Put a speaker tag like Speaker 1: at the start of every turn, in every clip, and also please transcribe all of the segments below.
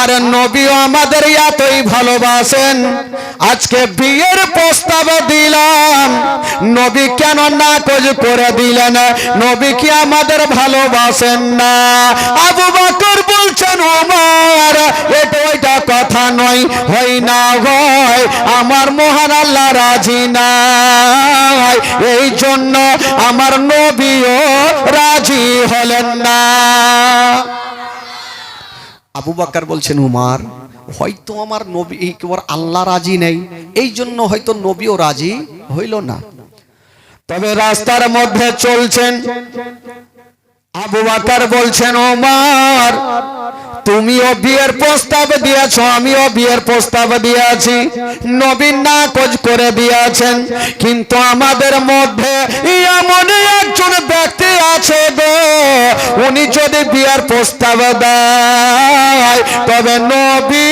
Speaker 1: আর নবীও আমাদের এতই ভালোবাসেন, আজকে বিয়ের প্রস্তাব দিলাম, নবী কেন নাকচ করে দিলেন? নবী কি আমাদের ভালোবাসেন না? আবু বকর বলছেন ওমর এটা ওইটা কথা নয়, হয় না হয় আমার মহান আল্লাহ রাজি নাই, এই জন্য আমার নবীও রাজি হলেন না। আবু বকর বলছেন উমর হয়তো আমার নবী আল্লাহ রাজি নেই, এই জন্য হয়তো নবীও রাজি হইল না। তবে রাস্তার মধ্যে চলছেন, আবু বকর বলছেন ওমর তুমিও বিয়ের প্রস্তাব দিয়েছো, আমিও বিয়ের প্রস্তাব দিয়েছি, নবী নাকচ করে দিয়েছেন, কিন্তু আমাদের মধ্যে এমন একজন ব্যক্তি আছে গো, উনি যদি বিয়ের প্রস্তাব দেয় তবে নবী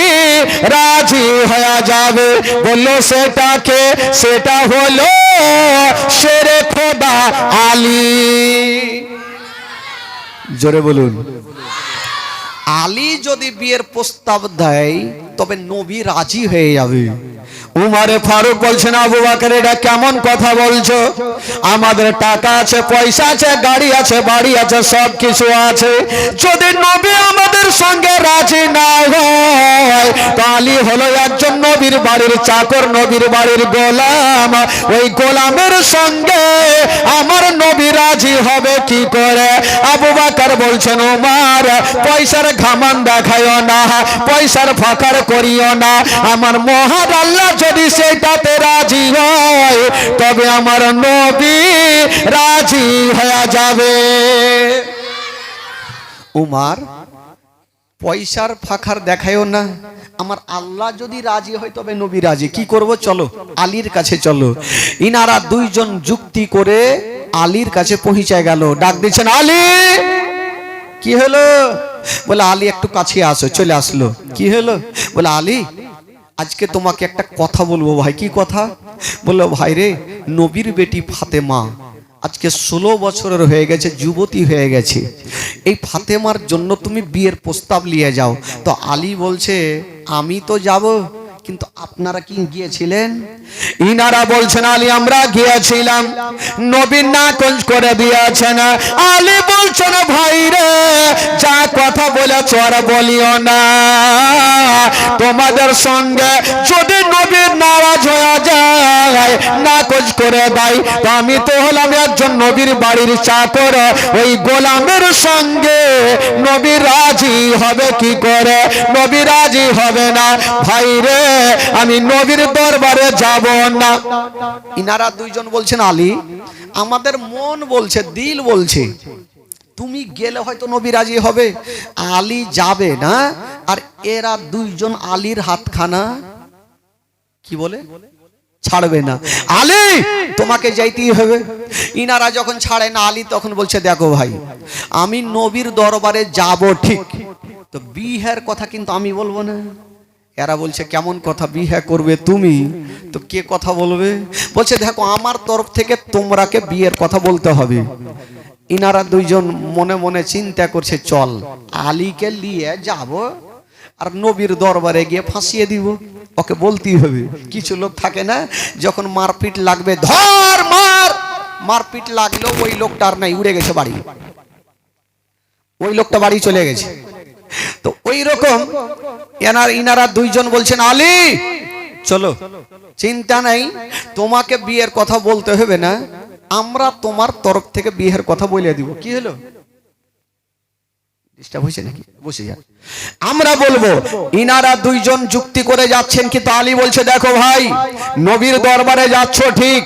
Speaker 1: রাজি হয়ে যাবে। বললো সেটাকে? সেটা হলো শেরে খোদা আলী। জোরে বলুন। আলী যদি বিয়ের প্রস্তাব দেয় তবে নবী রাজি হয়ে যাবে। উমরে ফারুক বলছেন আবু বকর এটা কেমন কথা বলছো? আমাদের টাকা আছে, পয়সা আছে, গাড়ি আছে, বাড়ি আছে, সব কিছু আছে, যদি নবী আমাদের সঙ্গে রাজি না হয় তো আলী হলো একজন নবীর বাড়ির চাকর, নবীর বাড়ির গোলাম, ওই গোলামের সঙ্গে আমার নবী রাজি হবে কি করে? আবু বকর বলছেন ওমর পয়সার ঘামান দেখাইও না, পয়সার ফাকার করিও না, আমার মহান আল্লাহ যদি সেটাতে রাজি হয় তবে আমার নবী রাজি হয়ে যাবে। উমর পয়সার ফাকার দেখাইও না, আমার আল্লাহ যদি রাজি হয় তবে নবী রাজি। কি করব? চলো আলীর কাছে চলো। ইনারা দুইজন যুক্তি করে আলীর কাছে পৌঁছে গেল। ডাক দিচ্ছেন আলী। কি হলো? বলে আলী একটু কাছে আসো। চলে আসলো। কি হলো? বলে আলী আজকে তোমাকে একটা কথা বলবো ভাই। কি কথা? বললো ভাই রে, নবীর বেটি ফাতেমা আজকে 16 বছরের হয়ে গেছে, যুবতী হয়ে গেছে, এই ফাতেমার জন্য তুমি বিয়ের প্রস্তাব নিয়ে যাও। তো আলী বলছে আমি তো যাব, কিন্তু আপনারা কি গিয়েছিলেন? ইনারা বলছেন আলী আমরা গিয়েছিলাম, নবী নাকচ করে দিয়েছেন। আলী বলছেন ভাই রে যা কথা বলেছ আর বলিও না, তোমাদের সঙ্গে যদি নবী নারাজ হয়ে যায়, নাকচ করে দেয়, তো আমি তো হলাম একজন নবীর বাড়ির চাকর, ওই গোলামের সঙ্গে নবী রাজি হবে কি করে? নবী রাজি হবে না। ভাই রে আমি নবীর দরবারে যাব না। ইনারা দুইজন বলছেন আলী আমাদের মন বলছে, দিল বলছে তুমি গেলে হয়তো নবী রাজি হবে, আলী যাবে না। আর এরা দুইজন আলীর হাতখানা কি বলে ছাড়বে না। আলী তোমাকে যাইতেই হবে। ইনারা যখন ছাড়ে না আলী তখন বলছে দেখো ভাই আমি নবীর দরবারে যাব ঠিক, তো বিয়ের কথা কিন্তু আমি বলবো না। এরা বলছে কেমন কথা? বিয়ে করবে তুমি, তো কে কথা বলবে? বলছে দেখো আমার তরফ থেকে তোমরাকে বিয়ের কথা বলতে হবে। ইনারা দুইজন মনে মনে চিন্তা করছে চল আলীকে নিয়ে যাব আর নবীর দরবারে গিয়ে ফাঁসিয়ে দিব, ওকে বলতেই হবে। কিছু লোক থাকে না যখন মারপিট লাগবে ধর মার, মারপিট লাগলো ওই লোকটা আর নাই, উড়ে গেছে বাড়ি, ওই লোকটা বাড়ি চলে গেছে। তো ওই রকম ইনারা দুইজন বলছেন আলী চলো চিন্তা নাই, তোমাকে বিয়ের কথা বলতে হবে না, আমরা তোমার তরফ থেকে বিয়ের কথা বলে দিব। কি হলো? ডিস্টার্ব হয়েছে নাকি? বসে যান, আমরা বলবো। ইনারা দুইজন যুক্তি করে যাচ্ছেন, কিন্তু আলী বলছে দেখো ভাই নবীর দরবারে যাচ্ছ ঠিক,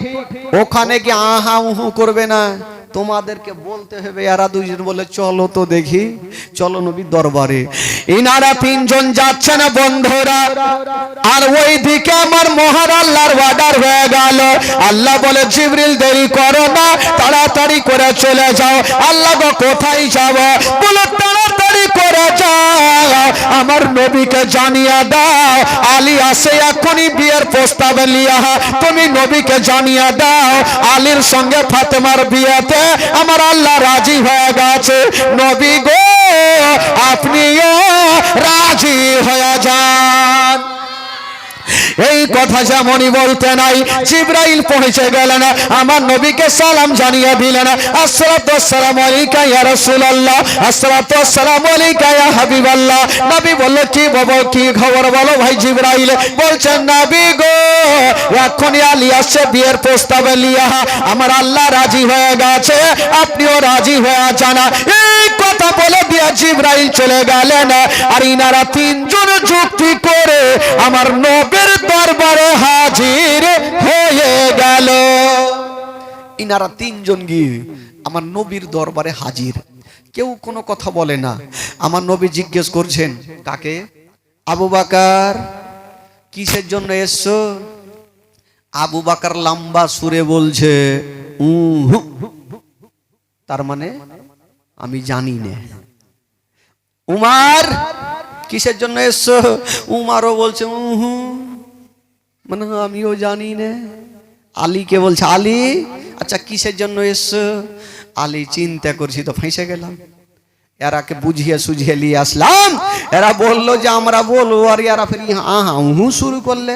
Speaker 1: ওখানে কি আহা উহু করবে না, তোমাদেরকে বলতে হবে। এরা দুইজন বলে চলো তো দেখি, চলো নবীর দরবারে। ইনারা তিনজন যাচ্ছে না বন্ধুরা, আর ওই দিকে আমার মহান আল্লাহর অর্ডার হয়ে গেল। আল্লাহ বলে জিবরিল দেরি করো না, তাড়াতাড়ি করে চলে যাও। আল্লাহ গো কোথায় যাব? বলে তাড়াতাড়ি তাড়াতাড়ি করে যাও, আমার নবীকে জানিয়ে দাও আলী আসে এখনই বিয়ের প্রস্তাব লিয়া। তুমি নবীকে জানিয়ে দাও আলীর সঙ্গে ফাতেমার বিয়েতে আমার আল্লাহ রাজি হয়ে গেছে। নবী গো আপনিও রাজি হয়ে যান। এই কথা যেমনই বলতে নাই, জিবরাইল পৌঁছে গেলেন, আমার নবীকে সালাম জানিয়ে দিলেন, আসসালাতু ওয়াসসালামু আলাইকা ইয়া রাসূলুল্লাহ, আসসালাতু ওয়াসসালামু আলাইকা ইয়া হাবিবাল্লাহ। নবী বলল কি বাবা কি খবর বলো ভাই। জিবরাইল বলছেন নবী গো এখনই আলী আসছে বিয়ের প্রস্তাব লিয়া, আমার আল্লাহ রাজি হয়ে গেছে, আপনিও রাজি হয়ে যান। এই কথা বলে দিয়ে জিবরাইল চলে গেলেন। আর ইনারা তিনজন যুক্তি করে আমার নবীর দরবারে হাজির হয়ে গেল। ইনারা তিনজন গিয়ে আমার নবীর দরবারে হাজির। কেউ কোনো কথা বলে না। আমার নবী জিজ্ঞেস করছেন কাকে? আবু বকর, কিসের জন্য এসছো? আবু বকর লম্বা সুরে বলছে তার মানে আমি জানি না। উমার, কিসের জন্য এসছো? উমারও বলছে মানে আমিও জানি না। আলীকে বলছে আলী আচ্ছা কিসের জন্য এসছো? আলী চিন্তা করছি তো ফেঁসে গেলাম। এরাকে বুঝিয়ে সুঝিয়ে নিয়ে আসলাম, এরা বললো যে আমরা বলবো, আর এরা ফির শুরু করলে।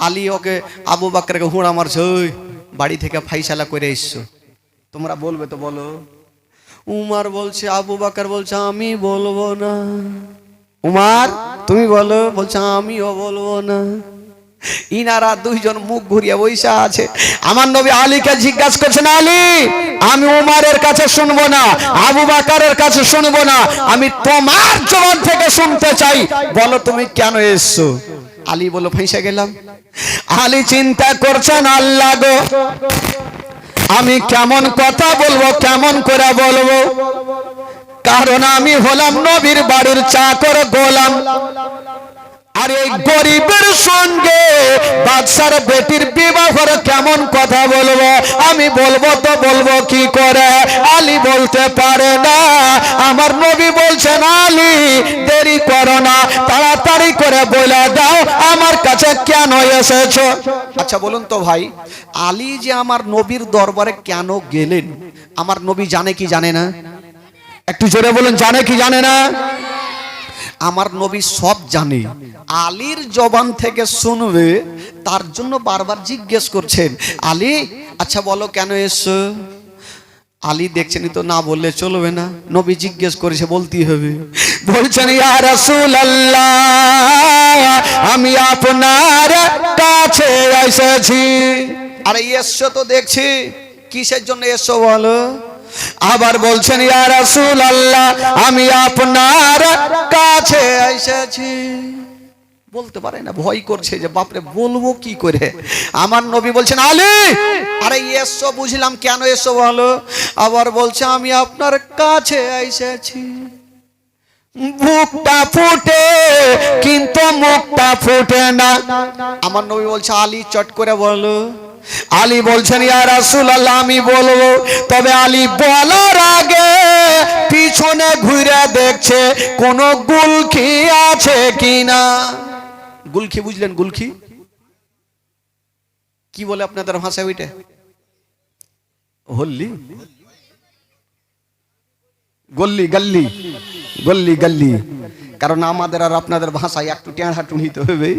Speaker 1: আলী ওকে আবু বকরকে হুড়া মারছে, ওই বাড়ি থেকে ফাইসালা করে এসছো, তোমরা বলবে তো বলো। উমার বলছে, আবু বকর বলছে আমি বলবো না। উমার তুমি বলো, বলছে আমিও বলবো না। ইনারা দুইজন মুখ ঘুরিয়ে বৈশা আছে। আমার নবী আলীকে জিজ্ঞাসা করছেন আলী আমি উমারের কাছে শুনবো না, আবু বকরের কাছে শুনবো না, আমি তোমার জবান থেকে শুনতে চাই, বলো তুমি কেন এসছো? আলী বলল ফেঁসে গেলাম। আলী চিন্তা করছেন আল্লাহ গো আমি কেমন কথা বলবো, কেমন করে বলবো, কারণ আমি হলাম নবীর বাড়ির চাকর গোলাম। আর এই গরিবের সঙ্গে বাদশার বেটির বিবাহের কেমন কথা বলবো, আমি বলবো তো বলবো কি করে? আলী বলতে পারে না। আমার নবী বলছেন আলী দেরি করো না, তাড়াতাড়ি করে বলে দাও আমার কাছে কেন এসেছো? আচ্ছা বলুন তো ভাই, আলী যে আমার নবীর দরবারে কেন গেলেন আমার নবী জানে কি জানে না? একটু জোরে বলুন, জানে কি জানে না? আমার নবী সব জানে, আলীর জবান থেকে শুনবে, তার জন্য বারবার জিজ্ঞেস করছেন আলী আচ্ছা বলো কেন এসছো? আলী দেখছেন তো না বললে চলবে না, নবী জিজ্ঞেস করেছে বলতেই হবে। বলছেন ইয়া রাসূলুল্লাহ আমি আপনার কাছে এসেছি। আরে এসছো তো দেখছি, কিসের জন্য এসছো বলো? আবার বলছেন ইয়া রাসূলুল্লাহ আমি আপনার কাছে এসেছি। বলতে পারে না, ভয় করছে যে বাপরে বলবো কি করে। আমার নবী বলছেন আলী আরে এসো বুঝলাম, কেন এসো বলো? আবার বলছে আমি আপনার কাছে এসেছি। বুকটা ফুটে কিন্তু মুখটা ফুটে না। আমার নবী বলছে আলী চট করে বলো। আলী বলছেন ইয়া রাসূলুল্লাহ আমি বলবো, তবে আলী বলার আগে পিছনে ঘুরে দেখছে কোন গুলখি আছে কিনা। গুলখি বুঝলেন? গুলখি কি বলে আপনাদের ভাষায় ওইটা? হল্লি, গল্লি, গাল্লি, গল্লি গাল্লি, কারণ আমাদের আর আপনাদের ভাষায় একটু টেঁড়া টুনিতে হবে।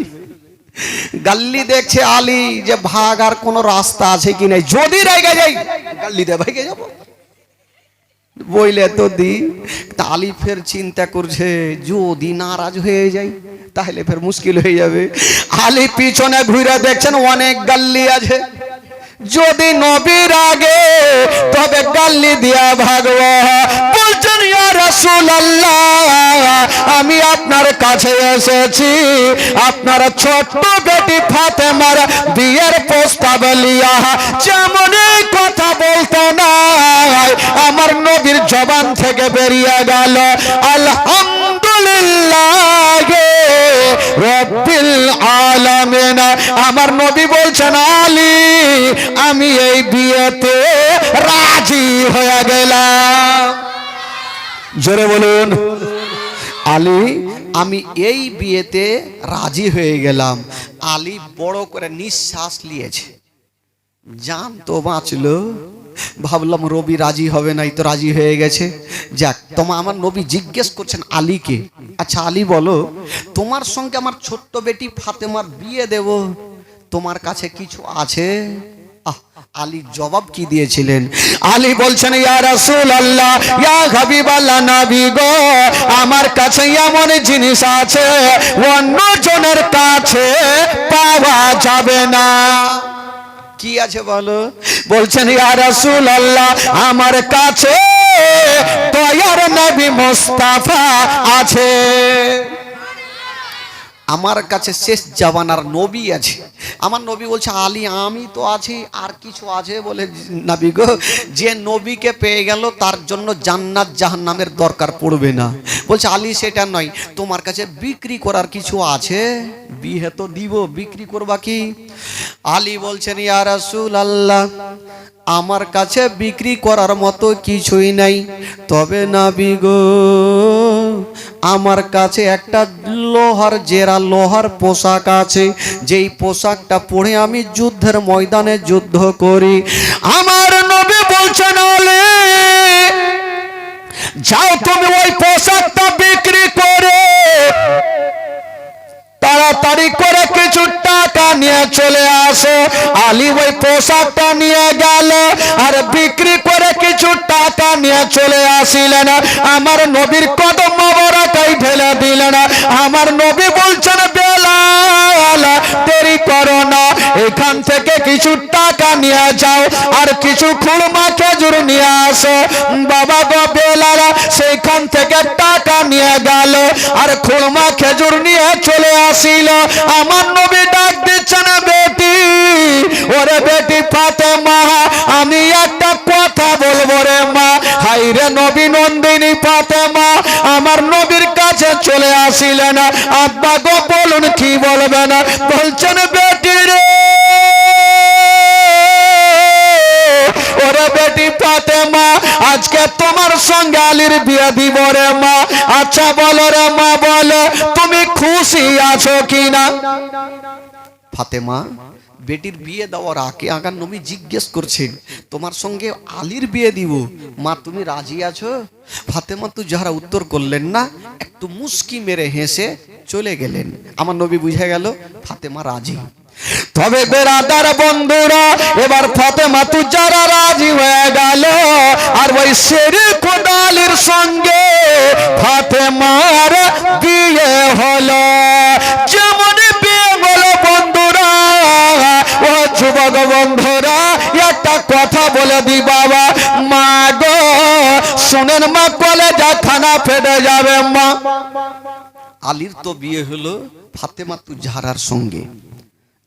Speaker 1: গাল্লি দেখছে আলী যে ভাগার কোন রাস্তা আছে কি নাই, যদি রেগে যাই গাল্লিতে ভাগে যাব বইলে তো দি। আলী ফের চিন্তা করছে যদি নারাজ হয়ে যাই তাহলে ফের মুশকিল হয়ে যাবে। আলী পিছনে ঘুরে দেখছেন অনেক গাল্লি আছে, যদি নবীর আগে তবে গাল্লি দিয়া ভাগব। বলছেন ইয়া রাসূলুল্লাহ আমি আপনার কাছে এসেছি আপনার ছোট্ট বেটি ফাতেমার বিয়ের প্রস্তাব লিয়া। যেমন কথা বলতো না আমার নবীর জবান থেকে বেরিয়ে গেল আলহামদুলিল্লাহ রাব্বিল আলামিন। আমার নবী বলছেন আলী আমি এই বিয়েতে রাজি হয়ে গেলাম। জোরে বলুন। আলী, আমি এই বিয়েতে রাজি হয়ে গেলাম। আলী বড় করে নিঃশ্বাস নিয়েছে, জান তো বাঁচলো। ভাবলাম রবি রাজি হবে না, এই তো রাজি হয়ে গেছে। যাক, আমার নবী জিজ্ঞেস করছেন আলীকে, আচ্ছা আলী বলো, তোমার সঙ্গে আমার ছোট্ট বেটি ফাতেমার বিয়ে দেব, তোমার কাছে কিছু আছে? আলী জবাব কি দিয়েছিলেন? আলী বলছেন, ইয়া রাসূলুল্লাহ, ইয়া হাবিবাল্লাহ, নবী গো, আমার কাছে এমন জিনিস আছে অন্য জনের কাছে পাওয়া যাবে না। কি আছে বলো? বলছেন, ইয়া রাসূলুল্লাহ, আমার কাছে দয়ার নবী মুস্তাফা আছে, আমার কাছে শেষ জামানার নবী আছে। আমার নবী বলছে, আলী আমি তো আছি, আর কিছু আছে? বলে, নবী গো, যে নবীকে পেয়ে গেল তার জন্য জান্নাত জাহান্নামের দরকার পড়বে না। বলছে, আলী সেটা নয়, তোমার কাছে বিক্রি করার কিছু আছে? বিয়ে তো দিব, বিক্রি করবা কি? আলী বলছেন, ইয়া রাসূলুল্লাহ, আমার কাছে বিক্রি করার মতো কিছুই নাই, তবে নবী গো, আমার কাছে একটা লোহার জেরা লোহার পোশাক আছে, যেই পোশাকটা পরে আমি যুদ্ধের ময়দানে যুদ্ধ করি। আমার নবী বলছেন, আলী যাও, তুমি ওই পোশাকটা বিক্রি করে তাড়াতাড়ি করে কিছু টাকা নিয়ে চলে আসো। আলী ওই পোশাকটা নিয়ে গেল আর বিক্রি করে কিছু টাকা নিয়ে চলে আসিলেন। আমার নবীর কদম মোবারকাই ঢেলে দিলেন। আমার নবী বলছেন, বেলাল দেরি করো না, এখান থেকে কিছু টাকা নিয়ে যাও আর কিছু খুরমা খেজুর নিয়ে আসো। বাবা গো, বেলাল সেখান থেকে টাকা নিয়ে গেল আর খুরমা খেজুর নিয়ে চলে আসিল। আমার নবী ডাক দিচ্ছেন, বেটি, ওরে বেটি ফাতেমা, আমি একটা কথা বলবো রে মা। হাই রে নবী নন্দিনী ফাতেমা আমার নবীর কাছে চলে আসিলেন। আব্বা গো বলুন কি বলবেন? বলছেন, বেটি রে, ওরে বেটি ফাতেমা, আজকে তোমার সঙ্গে আলীর বিয়ে দিব রে মা। আচ্ছা বলো রে মা, বলো তুমি খুশি আছো কিনা? ফাতেমা বেটির বিয়ে দেওয়ার আগে আগার নবী জিজ্ঞেস করছেন, তোমার সঙ্গে আলীর বিয়ে দিব, মা তুমি রাজি আছো? ফাতেমা তো যারা উত্তর করলেন না, একটু মুস্কি মেরে হেসে চলে গেলেন। আমার নবী বুঝে গেল ফাতেমা রাজি। তবে বেরাদার বন্ধুরা, এবার ফাতেমা তো যারা রাজি হয়ে গেল আর ওই শেরে কোদালির সঙ্গে ফাতেমার বিয়ে হলো। যেমন বিয়ে হলো বন্ধুরা, ও যুবক বন্ধুরা, একটা কথা বলে দি বাবা, মা গো শুনেন মা, কলেজা খানা ফেটে যাবে মা। আলীর তো বিয়ে হলো ফাতেমা তু জাহরার সঙ্গে।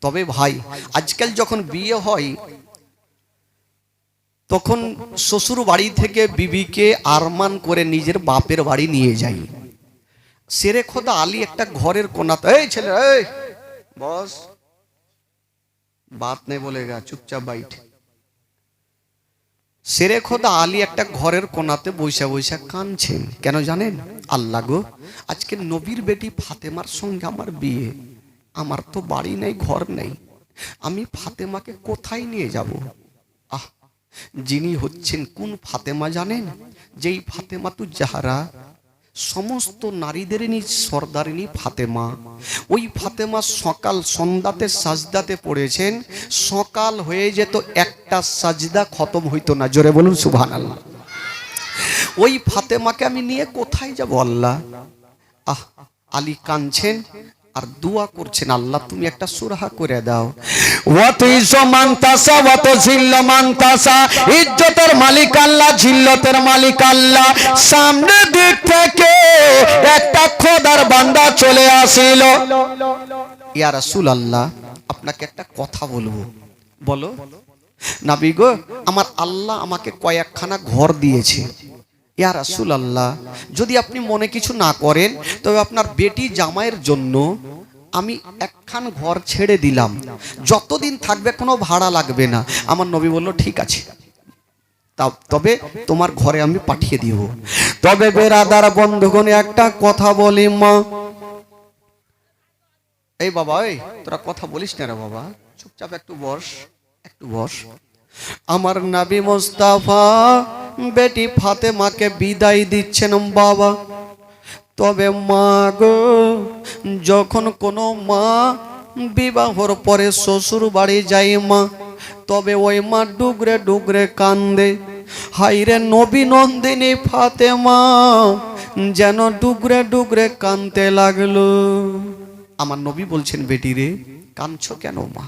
Speaker 1: তবে ভাই, আজকাল যখন বিয়ে হয় তখন শ্বশুর বাড়ি থেকে বিবিকে আরমান করে নিজের বাপের বাড়ি নিয়ে যায়। শেরে খোদা আলী একটা ঘরের কোনাতে, এই ছেলে, এই বস, বাত নেই বলেগা, চুপচাপ বাইঠ। শেরে খোদা আলী একটা ঘরের কোনাতে বৈশা বৈশা কাঁদছেন। কেন জানেন? আল্লাহ গো, আজকে নবীর বেটি ফাতেমার সঙ্গে আমার বিয়ে, আমার তো বাড়ি নেই, ঘর নেই, আমি ফাতেমাকে কোথায় নিয়ে যাব? আহ, যিনি হচ্ছেন কোন ফাতেমা জানেন? যেই ফাতেমা তু জাহরা সমস্ত নারীদেরই সর্দারিনী ফাতেমা। ওই ফাতেমা সকাল সন্ধ্যাতে সাজদাতে পড়েছেন, সকাল হয়ে যেত একটা সাজদা খতম হইতো না। জোরে বলুন সুবহানাল্লাহ। ওই ফাতেমাকে আমি নিয়ে কোথায় যাব আল্লাহ? আলী কাঁদছেন আর দোয়া করছেন, আল্লাহ তুমি একটা সুরাহা করে দাও। ইজ্জতের মালিক আল্লাহ, জিল্লতের মালিক আল্লাহ। সামনে দিক থেকে একটা খোদার বান্দা চলে আসিল। ইয়া রাসূলুল্লাহ, আপনাকে একটা কথা বলবো। বলো। নবী গো, আমার আল্লাহ আমাকে কয়েকখানা ঘর দিয়েছে। ইয়া রাসূলুল্লাহ, যদি আপনি মনে কিছু না করেন, তবে আপনার বেটি জামাইয়ের জন্য আমি একখান ঘর ছেড়ে দিলাম, যতদিন থাকবে কোনো ভাড়া লাগবে না। আমার নবী বলল, ঠিক আছে। তবে তোমার ঘরে আমি পাঠিয়ে দিব। তবে বেরাদার বন্ধুগণ একটা কথা বলি মা, এই বাবা এই তোরা কথা বলিস না রে বাবা, চুপচাপ একটু বস, একটু বস। আমার নবী মুস্তাফা বেটি ফাতেমাকে বিদায় দিচ্ছেন বাবা। তবে মা গো, যখন কোনো মা বিবাহর পরে শ্বশুর বাড়ি যায় মা, তবে ওই মা ডুগরে ডুগরে কান্দে। হাইরে নবী নন্দিনী ফাতেমা যেন ডুগরে ডুগরে কানতে লাগলো। আমার নবী বলছেন, বেটি রে কাঁদছো কেন মা?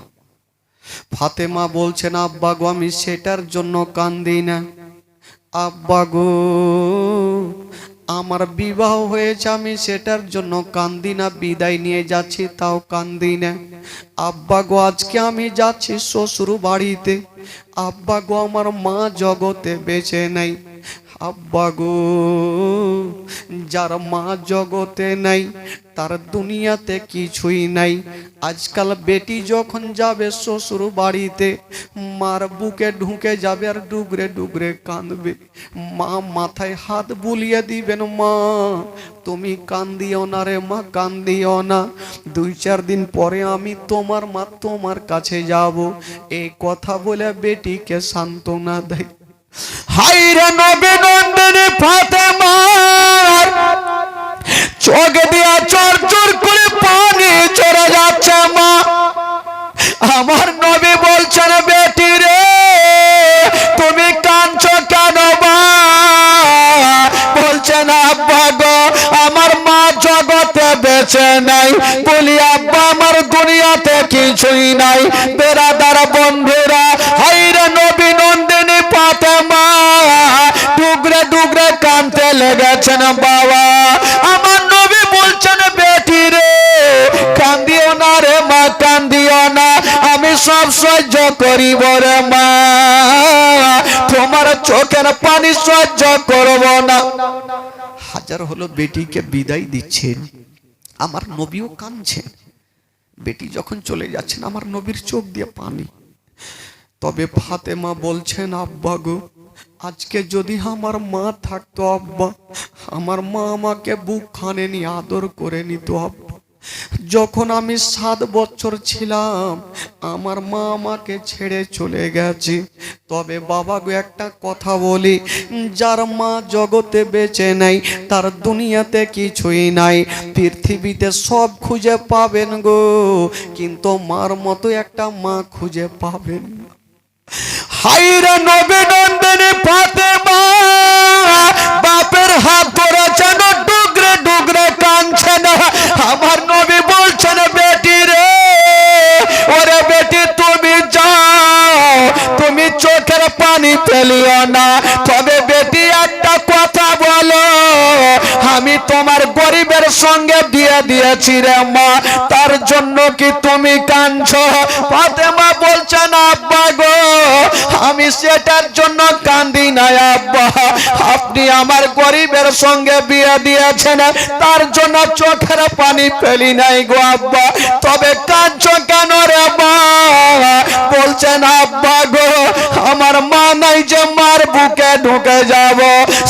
Speaker 1: ফাতেমা বলছেন, আব্বা গো আমি সেটার জন্য কান্দি না। আব্বা গো আমার বিবাহ হয়েছে আমি সেটার জন্য কান্দি না, বিদায় নিয়ে যাচ্ছি তাও কান্দি না। আব্বা গো আজকে আমি যাচ্ছি শ্বশুর বাড়িতে, আব্বা গো আমার মা জগতে বেঁচে নাই। আব্বা গো যার মা জগতে নাই তার দুনিয়াতে কিছুই নাই। আজকাল বেটি যখন যাবে শ্বশুর বাড়িতে, মার বুকে ঢুকে যাবে আর ডুগরে ডুগরে কাঁদবে। মা মাথায় হাত বুলিয়ে দিবেন, মা তুমি কান্দিও না রে মা, কান্দিও না, 2-4 দিন পরে আমি তোমার মা তোমার কাছে যাব। এই কথা বলে বেটিকে সান্ত্বনা দেয়। হাইরে নবী নন্দিনী ফাতেমা চোখ দিয়া চর চর করে পানি চড়ে যাচ্ছে মা। আমার নবী বলছেন, বেটি রে তুমি কাঁদছো কেন মা? বলছেন, আব্বা গো আমার মা জগতে বেঁচে নাই। বলি আব্বা আমার দুনিয়াতে কিছুই নাই। বেরাদার বন্ধুরা, হাইরে নবী নন্দিনী ফাতেমা ডুগরে ডুগরে কাঁদতে লেগেছেন বাবা। আমার নবী বলছেন, বেটি রে কান্দিও না রে মা, কান্দিও না, আমি সব সহ্য করিব রে মা, তোমার চোখের পানি সহ্য করব না। হাজার হলো বেটিকে বিদায় দিচ্ছেন, আমার নবীও কাঁদছেন। বেটি যখন চলে যাচ্ছেন আমার নবীর চোখ দিয়ে পানি। তবে ফাতেমা বলছেন, আব্বা গো আজকে যদি আমার মা থাকতো আব্বা, আমার মা আমাকে বুক খানে নিয়ে আদর করে নিত আব্বা। যখন আমি 7 বছর ছিলাম আমার মা আমাকে ছেড়ে চলে গেছে। তবে বাবা গো একটা কথা বলি, যার মা জগতে বেঁচে নাই তার দুনিয়াতে কিছুই নাই। পৃথিবীতে সব খুঁজে পাবেন গো, কিন্তু মার মতো একটা মা খুঁজে পাবেন না। হাইরে নবী নন্দিনী ফাতেমা বাপের হাত ধরেছেন, ডুগরে ডুগরে কাঁদছেন। আমার নবী বলছেন, বেটি রে ওরে বেটি তুমি যাও, তুমি চোখের পানি ফেলিও না। তবে বেটি একটা কথা বলো, আমি তোমার গরিবের সঙ্গে বিয়ে দিয়েছি রে মা, তার জন্য কি তুমি কাঁদছো? ফাতেমা বলছেন, আব্বা গো আমি সেটার জন্য কান্দি না আব্বা, আপনি আমার গরিবের সঙ্গে বিয়ে দিয়েছেন তার জন্য চোখের পানি ফেলি নাই গো আব্বা। তবে কাঁদছো কেন রে মা? বলছেন, আব্বা গো আমার মা নাই যে মার বুকে ঢুকে যাব।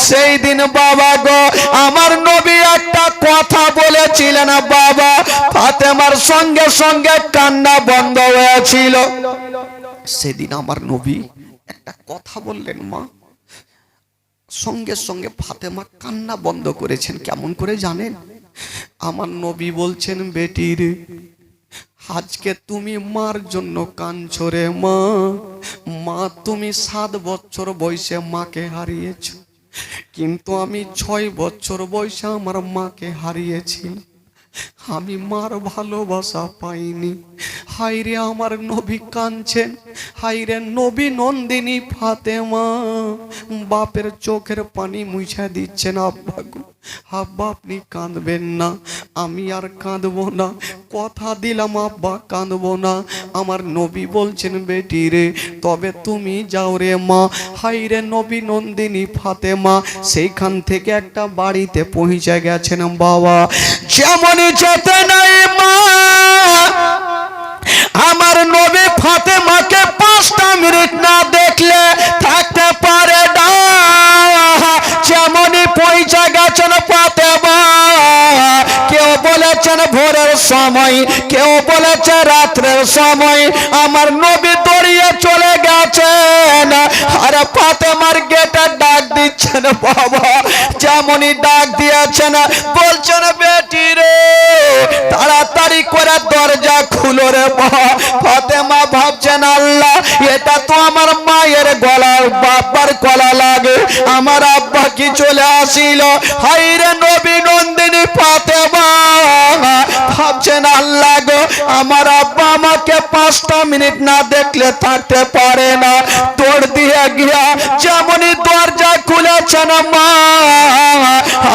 Speaker 1: সেই দিন বাবা গো আমার নবী একটা কথা বলেছিলেন বাবা, ফাতেমার সঙ্গে সঙ্গে কান্না বন্ধ হয়েছিল। সেদিন আমার নবী একটা কথা বললেন মা, সঙ্গে সঙ্গে ফাতেমা কান্না বন্ধ করেছেন। কেমন করে জানেন? আমার নবী বলছেন, বেটি রে আজকে তুমি মার জন্য কাঁদছো রে মা। মা তুমি 7 বছর বয়সে মাকে হারিয়েছ, কিন্তু আমি 6 বছর বয়সে আমার মাকে হারিয়েছি। আমি মার ভালোবাসা পাইনি। হাইরে আমার নবী কাঁদছেন। হাইরে নবী নন্দিনী ফাতেমা বাপের চোখের পানি মুছে দিচ্ছেন। আব্বা গো আব্বা আপনি কাঁদবেন না, আমি আর কাঁদবো না, কথা দিলাম আব্বা কাঁদবো না। আমার নবী বলছেন, বেটি রে তবে তুমি যাও রে মা। হাইরে নবী নন্দিনী ফাতেমা সেইখান থেকে একটা বাড়িতে পৌঁছে গেছেন বাবা। যেমনই যেতে নাই মা, আমার নবী ফাতেমাকে 5টা মিনিট না দেখলে থাকতে পারে বলেছেন ভোরের সময়, কেউ বলেছে রাত্রের সময় আমার নবী দৌড়িয়ে চলে গেছেন আর ফাতেমার গেটে ডাক দিচ্ছেন। বাবা যেমনই ডাক দিয়েছেন বলছেন বেটি রে তাড়াতাড়ি করে দরজা খুলো রে। ফাতেমা ভাবছেন আল্লাহ এটা তো আমার মায়ের গলার বাবার গলা লাগে, আমার আব্বা কি চলে আসিল। হাইরে নবী নন্দিনী ফাতেমা ভাবছেন আল্লাহ গো আমার আব্বা আমাকে 5টা মিনিট না দেখলে থাকতে পারে না। দৌড় দিয়ে গিয়া যেমনই দরজা খুলেছেন মা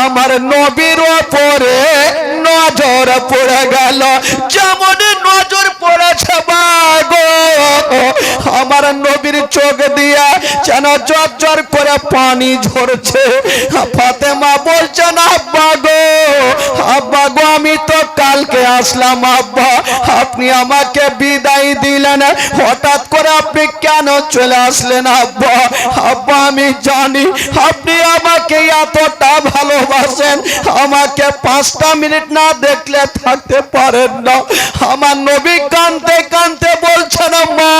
Speaker 1: আমার নবীর ওপরে নজর পড়ে গেল। যেমনই নজর পড়েছে গো আমার নবীর চোখ দিয়া যেন ঝরঝর করে পানি ঝরছে। ফাতেমা বলছেন আব্বা গো আমি তো কালকে আসলাম আব্বা, আপনি আমাকে বিদায় দিলেন, হঠাৎ করে আপনি কেন চলে আসলেন আব্বা? আব্বা আমি জানি আপনি আমাকে এতটা ভালোবাসেন, আমাকে 5টা মিনিট না দেখলে থাকতে পারেন না। আমার নবী কাঁদতে কাঁদতে বলছেন মা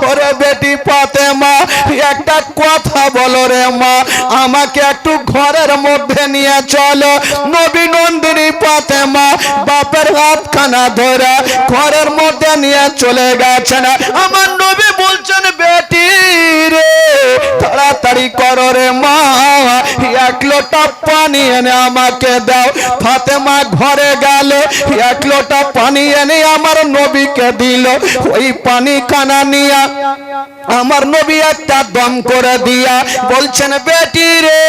Speaker 1: ওরে বেটি ফাতেমা একটা কথা বলো রে মা, আমাকে একটু ঘরের মধ্যে নিয়ে চলো। নবী নন্দিনী ফাতেমা বাপের হাতখানা ধরে ঘরের মধ্যে নিয়ে চলে গেছেন। আমার নবী বলছেন বেটি রে তাড়াতাড়ি করো রে মা, 1 লোটা পানি এনে আমাকে দাও। ফাতেমা ঘরে গেল, 1 লোটা পানি এনে আমার নবীকে দিল। ওই পানি খানা নিয়া আমার নবী একটা দম করে দিয়া বলছেন বেটি রে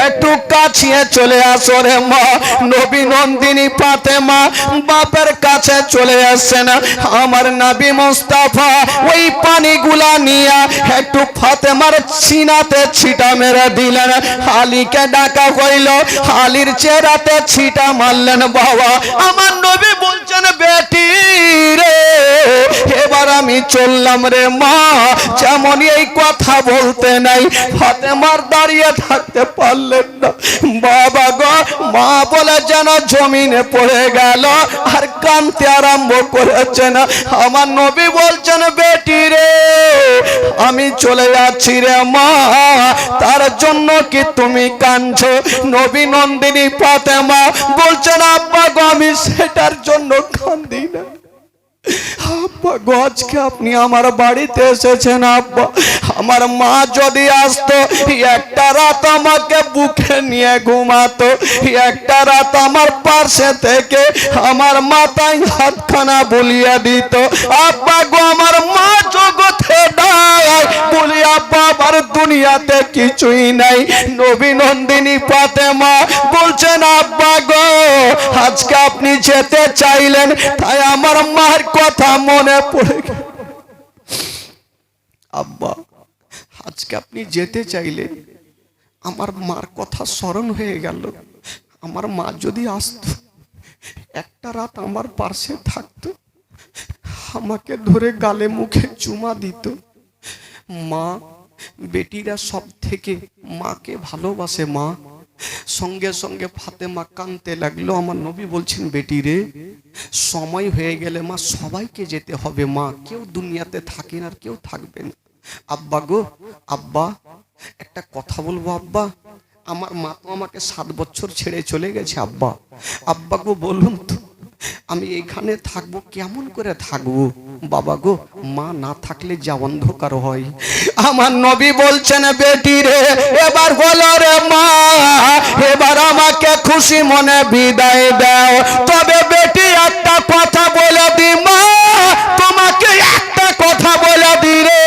Speaker 1: একটু কাছে চলে আসো রে মা। নবী নন্দিনী ফাতেমা বাপের কাছে চলে আসছেন। আমার নবী মুস্তাফা ওই পানিগুলা নিয়া একটু ফাতেমার সিনাতে ছিটা মেরে দিলেন। আলীকে ডাকা হইল, আলীর চেহারাতে ছিটা মারলেন। বাবা আমার নবী বলছেন বেটি রে এবার আমি চললাম রে মা। যেমন এই কথা বলতে নাই ফাতেমার দাঁড়িয়ে থাকতে পারলেন না। বাবা গো মা বলে যেন জমিনে পড়ে গেল আর কাঁদতে আরম্ভ করেছেন। আমার নবী বলছেন বেটি রে আমি চলে যাচ্ছি রে মা, তার জন্য কি তুমি কাঁদছো? নবী নন্দিনী ফাতেমা বলছেন আব্বা গো আমি সেটার জন্য কাঁদি না আব্বা গো, আজকে আপনি আমার বাড়িতে এসেছেন আব্বা, আমার মা যদি আসতো একটা রাত আমাকে বুকে নিয়ে ঘুমাতো, একটা রাত আমার পাশে থেকে আমার মাথায় হাতখানা বুলিয়ে দিত। আব্বা গো আমার মা জগতে নাই বলি আব্বা আমার দুনিয়াতে কিছুই নাই। নবী নন্দিনী ফাতেমা বলছেন আব্বা গো আজকে আপনি যেতে চাইলেন তাই আমার মার কথা মনে পড়ে গেল। আব্বা আজকে আপনি যেতে চাইলেন আমার মার কথা স্মরণ হয়ে গেল। আমার মা যদি আসতো একটা রাত আমার পাশে থাকতো, আমাকে ধরে গালে মুখে চুমা দিত। মা বেটিরা সব থেকে মাকে ভালোবাসে মা। সঙ্গে সঙ্গে ফাতেমা কাঁদতে লাগলো। আমার নবী বলছেন বেটি রে সময় হয়ে গেলে মা সবাইকে যেতে হবে মা, কেউ দুনিয়াতে থাকে না আর কেউ থাকবে না। আব্বা গো আব্বা একটা কথা বলবো আব্বা, আমার মা তো আমাকে 7 বছর ছেড়ে চলে গেছে আব্বা, আব্বা গো বলুন তো আমি এখানে থাকবো কেমন করে থাকবো? বাবা গো মা না থাকলে যা অন্ধকার হয়। আমার নবী বলছেন বেটি রে এবার বলো রে মা এবার আমাকে খুশি মনে বিদায় দাও। তবে বেটি একটা কথা বলে দি মা, তোমাকে একটা কথা বলে দি রে,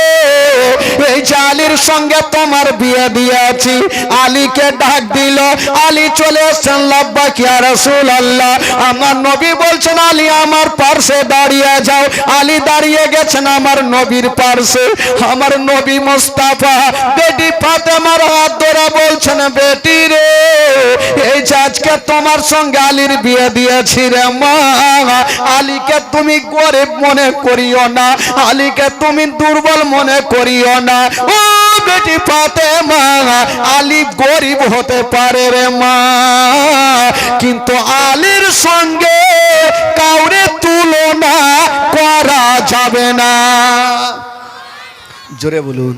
Speaker 1: এই যে আলীর সঙ্গে তোমার বিয়ে দিয়েছি। আলীকে ডাক দিল, আলী চলে এসেছেন লাব্বাক ইয়া রাসূলুল্লাহ। আমার নবী বলছেন আলী আমার পাশে দাঁড়িয়ে যাও। আলী দাঁড়িয়ে গেছেন আমার নবীর পাশে। আমার নবী মুস্তাফা বেটি ফাতেমার হাত ধরে বলছেন বেটি রে এই যে আজকে তোমার সঙ্গে আলীর বিয়ে দিয়েছি রে মা, আলীকে তুমি গরিব মনে করিও না, আলীকে তুমি দুর্বল মনে করিও না। ও বেটি ফাতেমা আলী গরিব হতে পারে রে মা, কিন্তু আলীর সঙ্গে কাউরে তুলনা করা যাবে না। জোরে বলুন।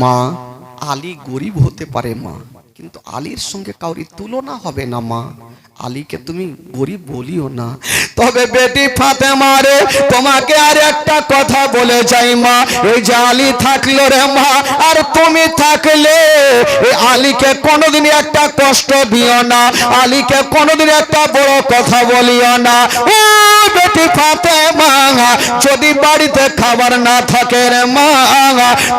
Speaker 1: মা, আলী গরিব হতে পারে মা, কিন্তু আলীর সঙ্গে কাউরি তুলনা হবে না মা। আলীকে তুমি গরিব বলিও না। তবে বেটি ফাতেমা রে, তোমাকে আর একটা কথা বলে যাই মা, এই যে আলী থাকলো রে মা, আর তুমি থাকলে এই আলীকে কোনোদিন একটা কষ্ট দিও না, আলীকে কোনোদিন একটা বড় কথা বলিও না। ও বেটি ফাতেমা, যদি বাড়িতে খাবার না থাকে রে মা,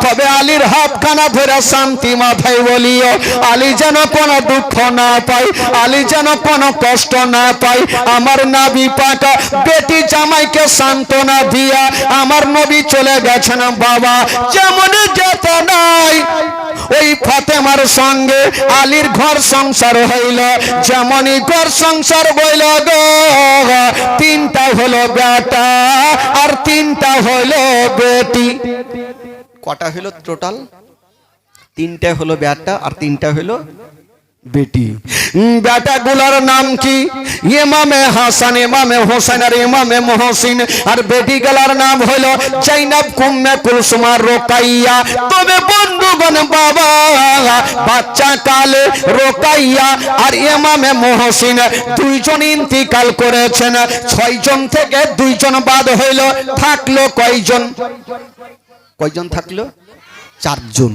Speaker 1: তবে আলীর হাতখানা ধরে শান্তি মাথায় বলিও, আলী যেন কোনো দুঃখ না পায়, আলী যেন কোনো কষ্ট না পায়। আমার নবী পাক বেটি জামাইকে সান্ত্বনা দিয়া আমার নবী চলে গেছেন বাবা। যেমন যেতে নাই ওই ফাতেমার সঙ্গে আলীর ঘর সংসার হইল, যেমনই ঘর সংসার বইল গো, তিনটা হলো বেটা আর তিনটা হলো বেটি। কটা হলো টোটাল? তিনটা হলো বেটা আর তিনটা হলো বেটি। বেটা গুলার নাম কি? ইমামে হাসান, ইমামে হোসেন আর ইমামে মহসিন। আর বেটি গুলার নাম হলো জাইনাব, কুম্মে কুলসুম আর রোকাইয়া। তবে বন্ধুগণ বাবা, বাচ্চা কালে রোকাইয়া আর ইমামে মহসিন দুইজন ইন্তিকাল করেছেন। 6 জন থেকে 2 জন বাদ হইল, থাকলো কয়জন? কয়জন থাকলো? 4 জন।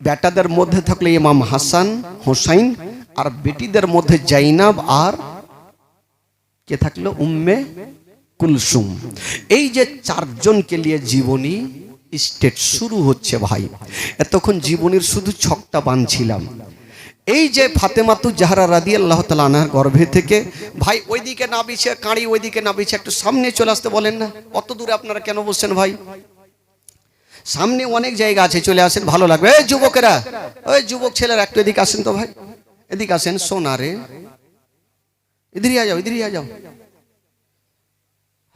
Speaker 1: বেটাদের মধ্যে থাকলে ইমাম হাসান হোসাইন, আর বেটিদের মধ্যে জাইনাব আর কে থাকলো? উম্মে কুলসুম। এই যে 4 জনকে নিয়ে জীবনী স্টেট শুরু হচ্ছে ভাই। এতক্ষণ জীবনীর শুধু ছকটা বানছিলাম। এই যে ফাতেমাতু জাহরা রাদিয়াল্লাহু তাআলা আনহার গর্ভে থেকে ভাই, ওইদিকে না বিছে কাঁড়ি, ওইদিকে না বিছে, একটু সামনে চলে আসতে বলেন না। অত দূরে আপনারা কেন বসছেন ভাই? সামনে অনেক জায়গা আছে, চলে আসেন, ভালো লাগবে। এই যুবকেরা, ওই যুবক ছেলেরা একটু এদিকে আসেন তো ভাই, এদিকে আসেন। সোনারে ইধরি আ যাও, ইধরি আ যাও।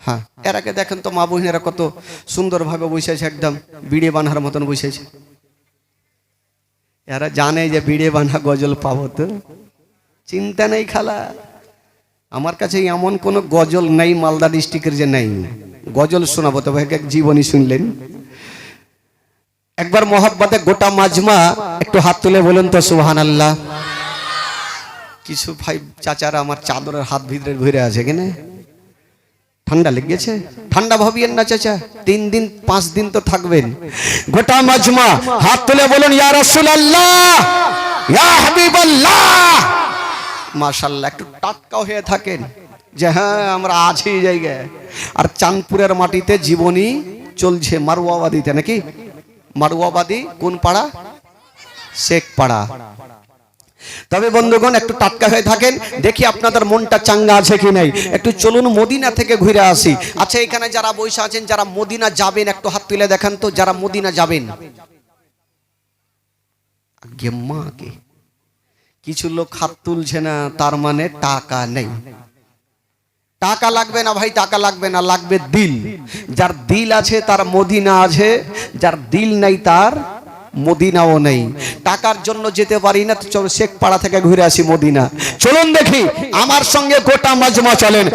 Speaker 1: হ্যাঁ, এর আগে দেখেন তো মা বহিনেরা কত সুন্দরভাবে বসেছে, একদম বিড়ে বানহার মতন বসেছে। এরা জানে যে বিড়ে বানহা গজল পাবো, তো চিন্তা নেই খালা। আমার কাছে এমন কোন গজল নেই মালদা ডিস্ট্রিক্টের যে নেই, গজল শোনাবো। তবে এক জীবনী শুনলেন একবার মোহাব্বতে গোটা মাজমা একটু হাত তুলে বলুন তো সুবহানাল্লাহ। কিছু ভাই চাচারা আমার চাদরের হাত ভিতরে ঘুরে আছে, কেন ঠান্ডা লেগেছে? ঠান্ডা ভাবিয়েন না চাচা, 3 দিন 5 দিন তো থাকবেন। গোটা মাজমা হাত তুলে বলুন ইয়া রাসূলুল্লাহ, ইয়া হাবিবাল্লাহ। মাশাআল্লাহ, একটু টাটকা হয়ে থাকেন যে হ্যাঁ আমরা আছি এই জায়গায়। আর চাঁদপুরের মাটিতে জীবনী চলছে, মারওয়াবাদীতে নাকি? মারওয়াবাদী কোন পাড়া? শেখ পাড়া। তবে বন্ধুগণ একটু টাটকা হয়ে থাকেন, দেখি আপনাদের মনটা চাঙ্গা আছে কি নাই। একটু চলুন মদিনা থেকে ঘুরে আসি। আচ্ছা, এখানে যারা বসে আছেন, যারা মদিনা যাবেন একটু হাত তুলে দেখান তো, যারা মদিনা যাবেন। কিছু লোক হাত তুলছে না, তার মানে টাকা নেই। টাকা লাগবে না ভাই, টাকা লাগবে না, লাগবে দিল। যার দিল আছে তার মদিনা আছে, যার দিল নাই তার মদিনাও নেই। টাকার জন্য যেতে পারি না, তো চলো শেখ পাড়া থেকে ঘুরে আসি মদিনা। চলুন দেখি, আমার সঙ্গে গোটা মাজমা চলেন।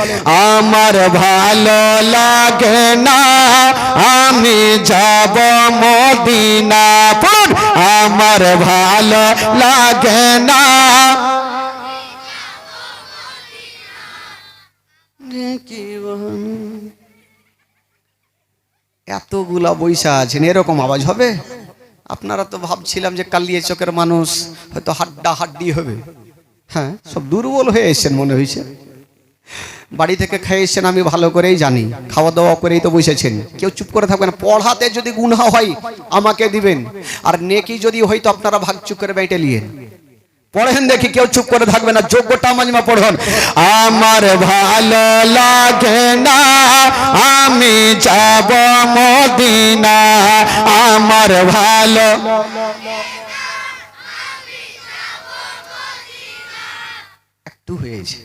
Speaker 1: আমার ভালো লাগে না আমি যাব মদিনা, পড়ুন। আমার ভালো লাগে না। এতগুলা বৈশা আছেন, এরকম আওয়াজ হবে? আপনারা তো ভাবছিলাম যে কালিয়া চকের মানুষ হয়তো হাড্ডা হাড্ডি হবে। হ্যাঁ, সব দুর্বল হয়ে এসেছেন মনে হয়েছে। বাড়ি থেকে খেয়ে এসেছেন আমি ভালো করেই জানি, খাওয়া দাওয়া করেই তো বসেছেন। কেউ চুপ করে থাকবেন। পড়াতে যদি গুনাহ হয় আমাকে দিবেন, আর নেকি যদি হয়তো আপনারা ভাগ চুপ করে বেটে নিয়েন। পড়েন দেখি, কেউ চুপ করে থাকবে না। যোগ্যটা মাজমা পড়ুন। আমার ভালো লাগে না আমি যাব মদিনা, আমার ভালো। একটু হয়েছে,